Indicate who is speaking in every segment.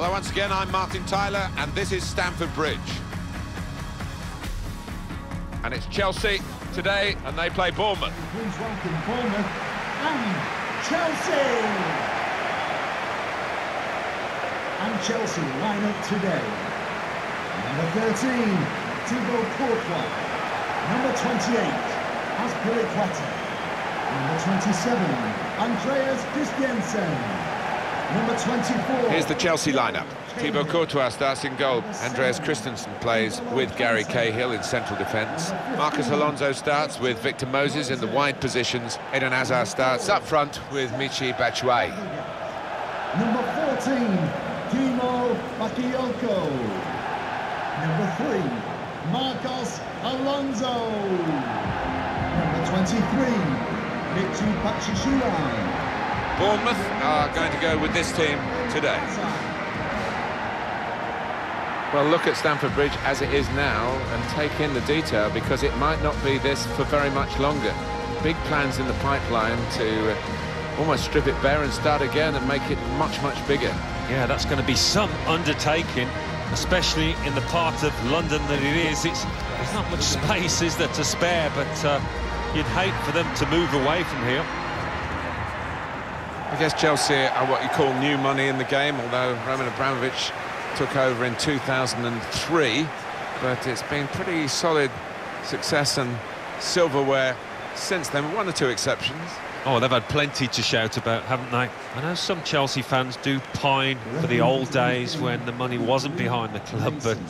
Speaker 1: Hello once again, I'm Martin Tyler, and this is Stamford Bridge. And it's Chelsea today, and they play Bournemouth.
Speaker 2: Please welcome Bournemouth and Chelsea! And Chelsea line up today. Number 13, Thibaut Courtois. Number 28, Azpilicueta. Number 27, Andreas Christensen. Number 24.
Speaker 1: Here's the Chelsea lineup. Thibaut Courtois starts in goal. Andreas Christensen plays with Gary Cahill in central defence. Marcus Alonso starts with Victor Moses in the wide positions. Eden Hazard starts up front with Michy Batshuayi.
Speaker 2: Number 14, Timo Bakayoko. Number 3, Marcos Alonso. Number 23, Michy Batshuayi.
Speaker 1: Bournemouth are going to go with this team today. Well, look at Stamford Bridge as it is now and take in the detail, because it might not be this for very much longer. Big plans in the pipeline to almost strip it bare and start again and make it much, much bigger.
Speaker 3: Yeah, that's going to be some undertaking, especially in the part of London that it is. There's not much space, is there, to spare, but you'd hate for them to move away from here.
Speaker 1: I guess Chelsea are what you call new money in the game, although Roman Abramovich took over in 2003, but it's been pretty solid success and silverware since then, one or two exceptions.
Speaker 3: Oh, they've had plenty to shout about, haven't they? I know some Chelsea fans do pine for the old days when the money wasn't behind the club, but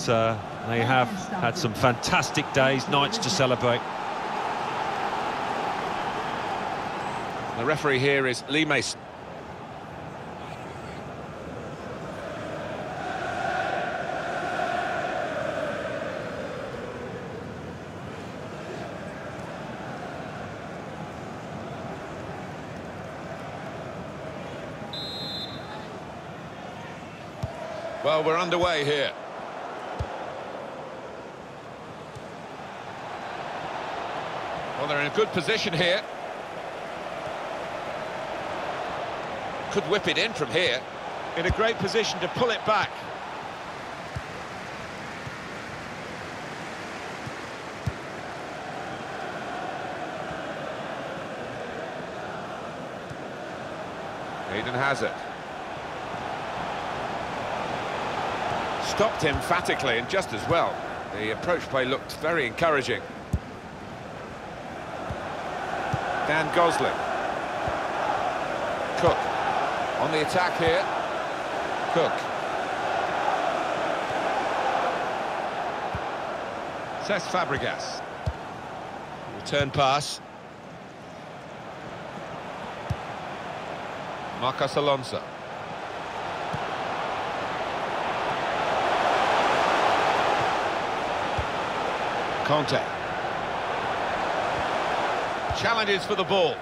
Speaker 3: they have had some fantastic days, nights to celebrate.
Speaker 1: The referee here is Lee Mason. Well, we're underway here. Well, they're in a good position here. Could whip it in from here. In a great position to pull it back. Eden Hazard. Stopped emphatically and just as well. The approach play looked very encouraging. Dan Gosling. Cook. On the attack here. Cook. Cesc Fabregas. Return pass. Marcos Alonso. Conte. Challenges for the ball.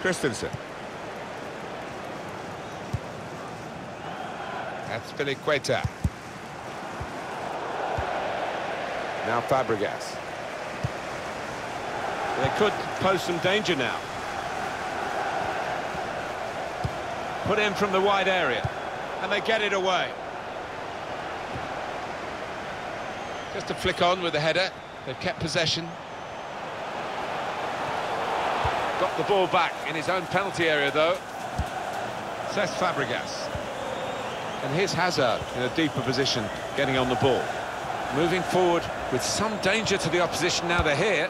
Speaker 1: Christensen. Azpilicueta. Now Fabregas. They could pose some danger now. Put in from the wide area, and they get it away. Just a flick on with the header. They've kept possession. Got the ball back in his own penalty area, though. Cesc Fabregas. And here's Hazard in a deeper position, getting on the ball. Moving forward with some danger to the opposition now they're here.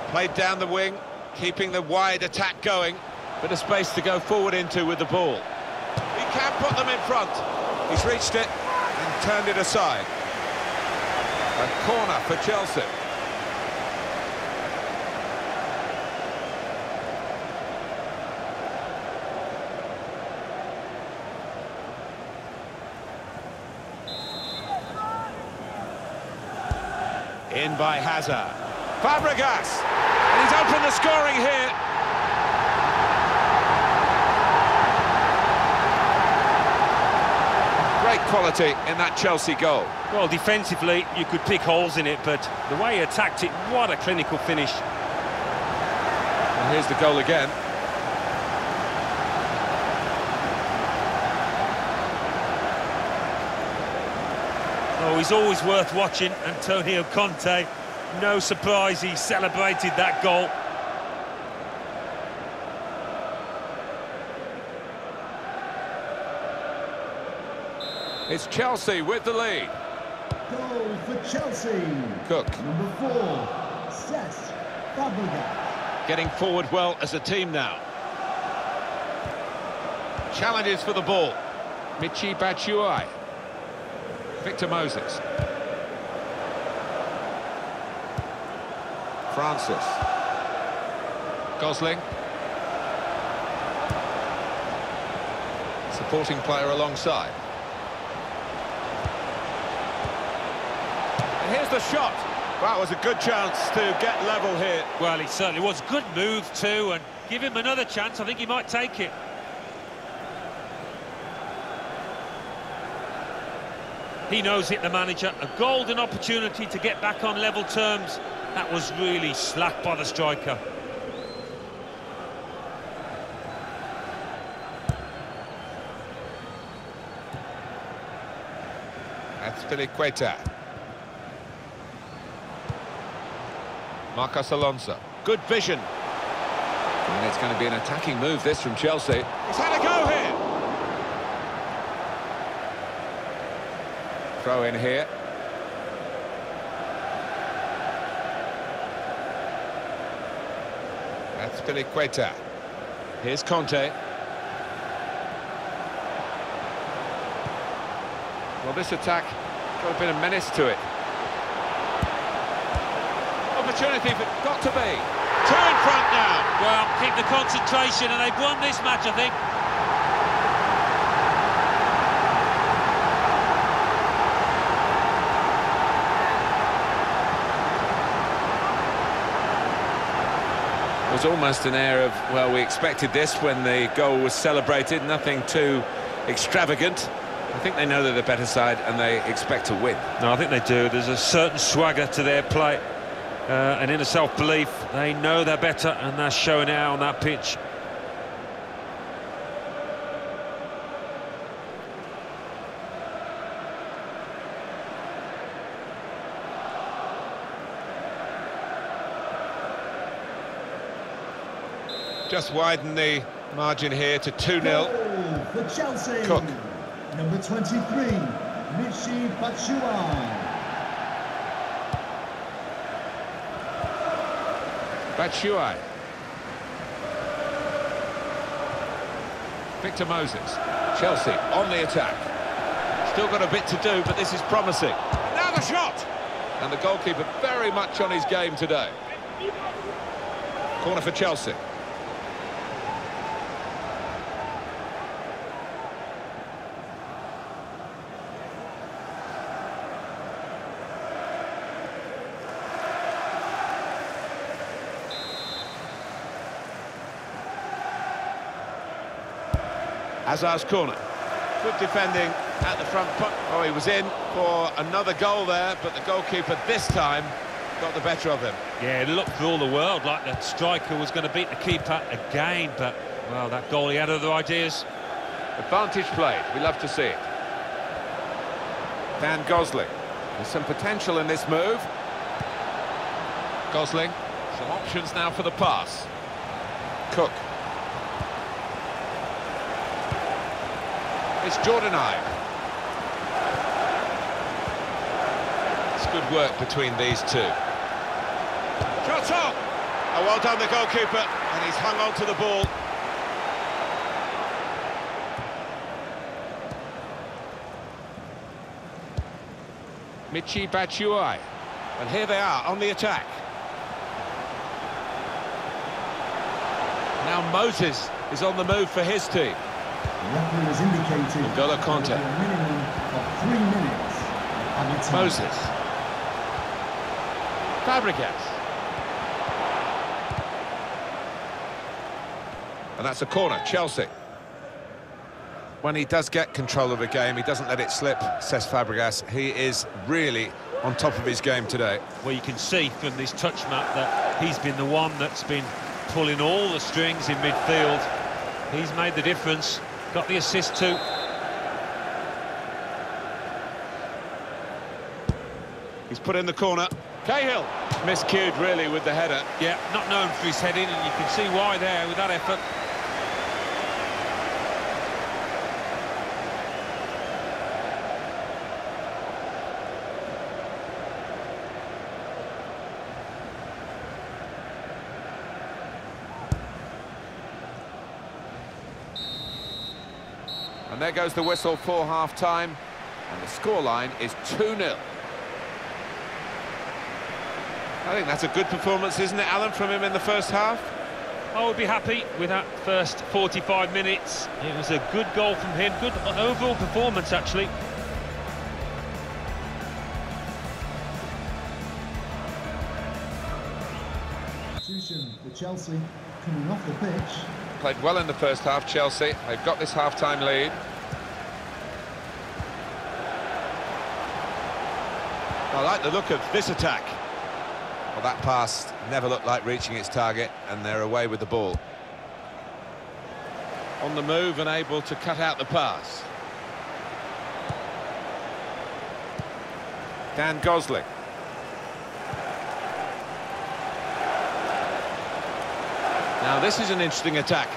Speaker 1: Played down the wing, keeping the wide attack going. Bit of space to go forward into with the ball. He can put them in front. He's reached it and turned it aside. A corner for Chelsea. In by Hazard. Fabregas! And he's opened the scoring here. Great quality in that Chelsea goal.
Speaker 3: Well, defensively, you could pick holes in it, but the way he attacked it, what a clinical finish.
Speaker 1: And here's the goal again.
Speaker 3: Oh, he's always worth watching, Antonio Conte. No surprise he celebrated that goal.
Speaker 1: It's Chelsea with the lead.
Speaker 2: Goal for Chelsea.
Speaker 1: Cook.
Speaker 2: Number 4, Cesc Fabregas.
Speaker 1: Getting forward well as a team now. Challenges for the ball. Michy Batshuayi. Victor Moses. Francis. Gosling. Supporting player alongside. And here's the shot. That was a good chance to get level here.
Speaker 3: Well, it certainly was. Good move too, and give him another chance. I think he might take it. He knows it, the manager. A golden opportunity to get back on level terms. That was really slack by the striker.
Speaker 1: That's Filiqueta. Marcos Alonso. Good vision. And it's going to be an attacking move, this, from Chelsea. He's had a go here. Throw in here. That's Filiqueta. Here's Conte. Well, this attack got a bit of menace to it. Opportunity for got to be. Two in front now.
Speaker 3: Well, keep the concentration, and they've won this match, I think.
Speaker 1: It was almost an air of, well, we expected this when the goal was celebrated. Nothing too extravagant. I think they know they're the better side and they expect to win.
Speaker 3: No, I think they do. There's a certain swagger to their play, an inner self-belief. They know they're better, and they're showing it out on that pitch.
Speaker 1: Just widen the margin here to 2-0.
Speaker 2: Goal for Chelsea.
Speaker 1: Cook.
Speaker 2: Number 23, Michy Batshuayi.
Speaker 1: Batshuayi. Victor Moses. Chelsea on the attack. Still got a bit to do, but this is promising. Now the shot! And the goalkeeper very much on his game today. Corner for Chelsea. Hazard's corner. Good defending at the front. Oh, he was in for another goal there, but the goalkeeper this time got the better of him.
Speaker 3: Yeah, it looked for all the world like the striker was going to beat the keeper again, but, well, that goalie had other ideas.
Speaker 1: Advantage played. We love to see it. Dan Gosling. There's some potential in this move. Gosling. Some options now for the pass. Cook. It's Jordan Ibe. It's good work between these two. Shot on! Oh, well done, the goalkeeper, and he's hung on to the ball. Michy Batshuayi. And here they are on the attack. Now Moses is on the move for his team.
Speaker 2: The referee has indicated
Speaker 1: N'Golo Kanté.
Speaker 2: there will be a minimum of 3 minutes added time.
Speaker 1: Moses. Fabregas. And that's a corner, Chelsea. When he does get control of a game, he doesn't let it slip, says Fabregas. He is really on top of his game today.
Speaker 3: Well, you can see from this touch map that he's been the one that's been pulling all the strings in midfield. He's made the difference, got the assist too.
Speaker 1: He's put in the corner. Cahill miscued really with the header.
Speaker 3: Yeah, not known for his heading, and you can see why there with that effort.
Speaker 1: And there goes the whistle for half-time, and the scoreline is 2-0. I think that's a good performance, isn't it, Alan, from him in the first half?
Speaker 3: I would be happy with that first 45 minutes. It was a good goal from him, good overall performance, actually.
Speaker 2: Substitution for Chelsea coming off the pitch.
Speaker 1: Played well in the first half, Chelsea. They've got this half-time lead. I like the look of this attack. Well, that pass never looked like reaching its target, and they're away with the ball. On the move and able to cut out the pass. Dan Gosling. Now this is an interesting attack.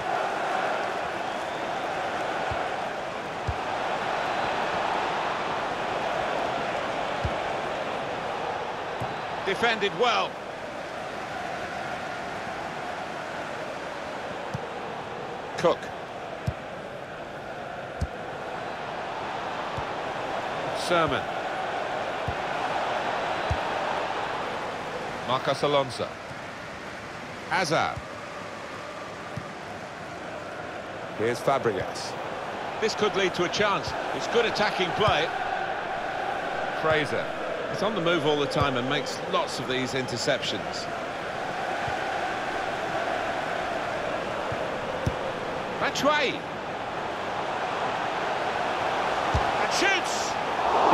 Speaker 1: Defended well. Cook. Sermon. Marcos Alonso. Hazard. Here's Fabregas. This could lead to a chance. It's good attacking play. FRASER. He's on the move all the time and makes lots of these interceptions. Matchday. And shoots!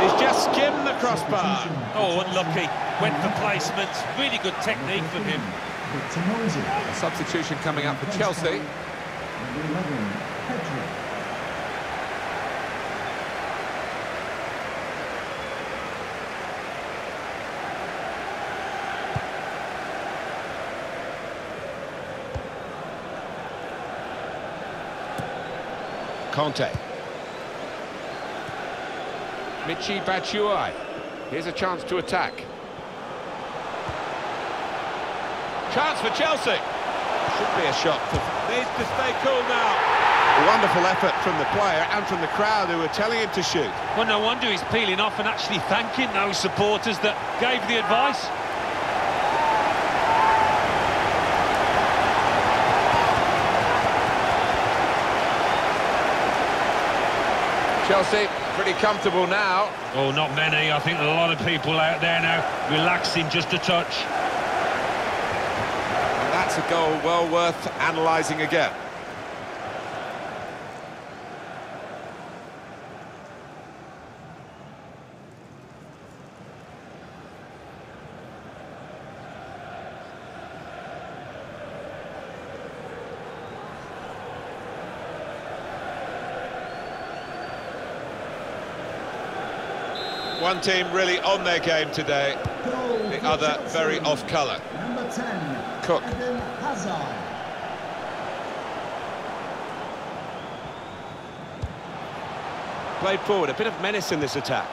Speaker 1: He's just skimmed the crossbar.
Speaker 3: Oh, unlucky. Went for placement. Really good technique from him.
Speaker 1: A substitution coming up for Chelsea. Conte. Michy Batshuayi. Here's a chance to attack. Chance for Chelsea. Should be a shot. Needs to stay cool now. A wonderful effort from the player and from the crowd who were telling him to shoot.
Speaker 3: Well, no wonder he's peeling off and actually thanking those supporters that gave the advice.
Speaker 1: Chelsea pretty comfortable now.
Speaker 3: Oh, not many. I think a lot of people out there now relaxing just a touch.
Speaker 1: And that's a goal well worth analysing again. One team really on their game today, the other very off colour.
Speaker 2: Number 10,
Speaker 1: Cook.
Speaker 2: Hazard.
Speaker 1: Played forward, a bit of menace in this attack.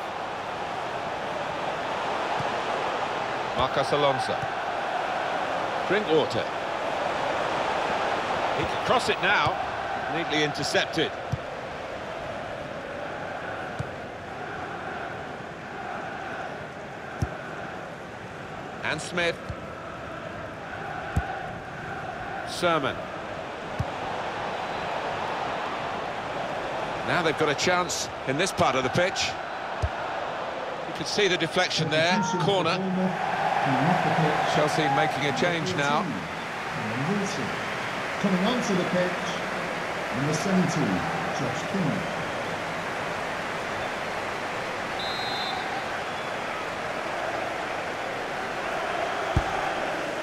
Speaker 1: Marcos Alonso. Drinkwater. He can cross it now, neatly intercepted. And Smith. Sermon. Now they've got a chance in this part of the pitch. You can see the deflection there, corner. Chelsea making a change now.
Speaker 2: Coming onto the pitch, number 17, Josh King.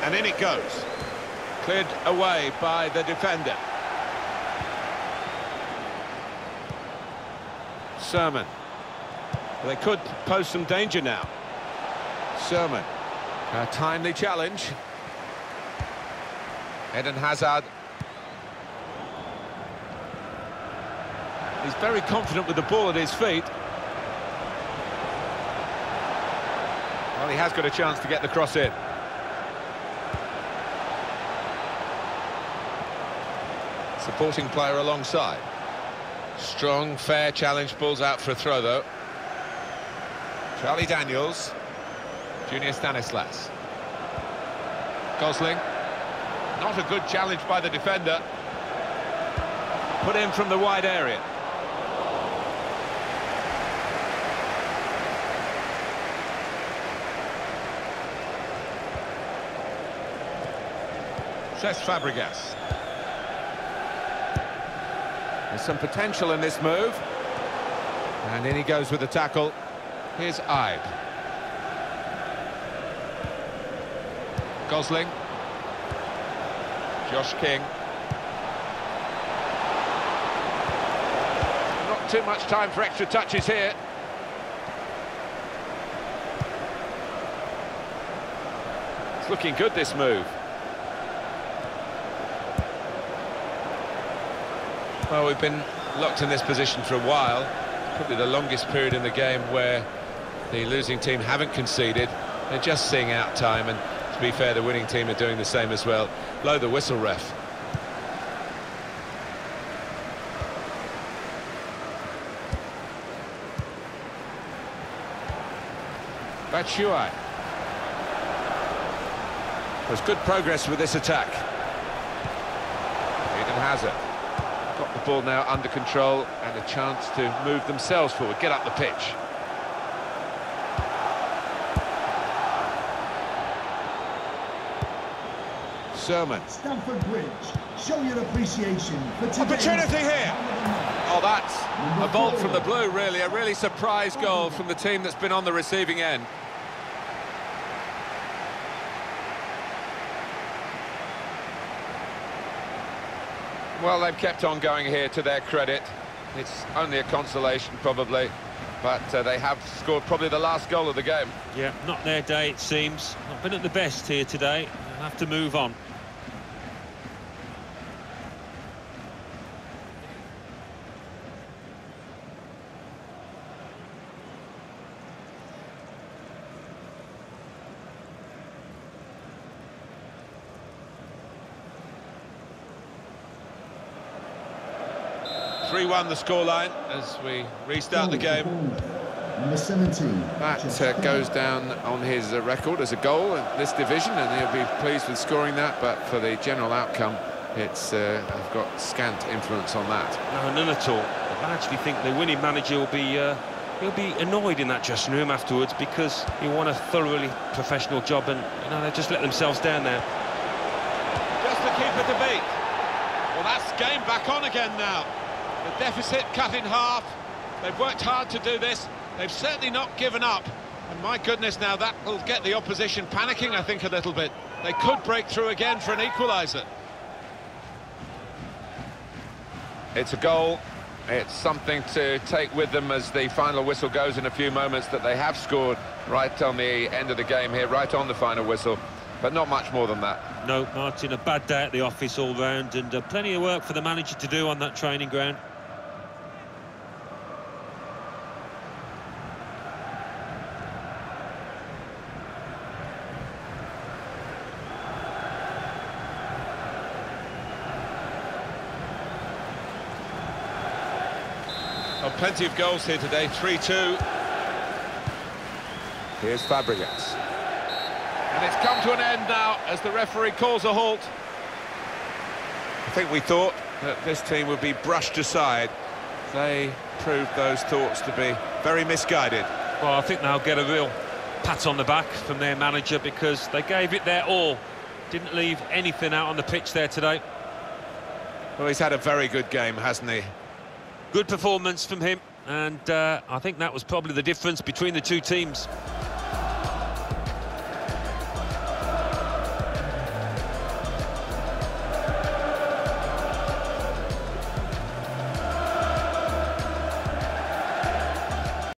Speaker 1: And in it goes. Cleared away by the defender. Sermon. They could pose some danger now. Sermon. A timely challenge. Eden Hazard. He's very confident with the ball at his feet. Well, he has got a chance to get the cross in. Supporting player alongside. Strong, fair challenge, balls out for a throw though. Charlie Daniels. Junior Stanislas. Gosling. Not a good challenge by the defender. Put in from the wide area. Cesc Fabregas. There's some potential in this move. And in he goes with the tackle. Here's Ibe. Gosling. Josh King. Not too much time for extra touches here. It's looking good, this move. Well, we've been locked in this position for a while. Probably the longest period in the game where the losing team haven't conceded. They're just seeing out time, and to be fair, the winning team are doing the same as well. Blow the whistle, ref. Batshuayi. There's good progress with this attack. Eden Hazard. Got the ball now under control and a chance to move themselves forward, get up the pitch. Sermon.
Speaker 2: Stamford Bridge, show your appreciation for today's
Speaker 1: Opportunity here! Oh, that's a bolt from the blue, really. A really surprise goal from the team that's been on the receiving end. Well, they've kept on going here, to their credit. It's only a consolation, probably, but they have scored probably the last goal of the game.
Speaker 3: Yeah, not their day, it seems. Not been at the best here today. They'll have to move on.
Speaker 1: Three-1 the scoreline as we restart the game.
Speaker 2: Number 17.
Speaker 1: That goes down on his record as a goal in this division, and he'll be pleased with scoring that, but for the general outcome, it's I've got scant influence on that.
Speaker 3: No, none at all. I actually think the winning manager will be he'll be annoyed in that dressing room afterwards, because he won a thoroughly professional job, and you know, they just let themselves down there.
Speaker 1: Just to keep it a beat. Well, that's game back on again now. The deficit cut in half. They've worked hard to do this. They've certainly not given up. And my goodness, now that will get the opposition panicking, I think, a little bit. They could break through again for an equaliser. It's a goal. It's something to take with them as the final whistle goes in a few moments, that they have scored right on the end of the game here, right on the final whistle. But not much more than that.
Speaker 3: No, Martin, a bad day at the office all round, and plenty of work for the manager to do on that training ground.
Speaker 1: Oh, plenty of goals here today, 3-2. Here's Fabregas. And it's come to an end now as the referee calls a halt. I think we thought that this team would be brushed aside. They proved those thoughts to be very misguided.
Speaker 3: Well, I think they'll get a real pat on the back from their manager, because they gave it their all. Didn't leave anything out on the pitch there today.
Speaker 1: Well, he's had a very good game, hasn't he?
Speaker 3: Good performance from him, and I think that was probably the difference between the two teams.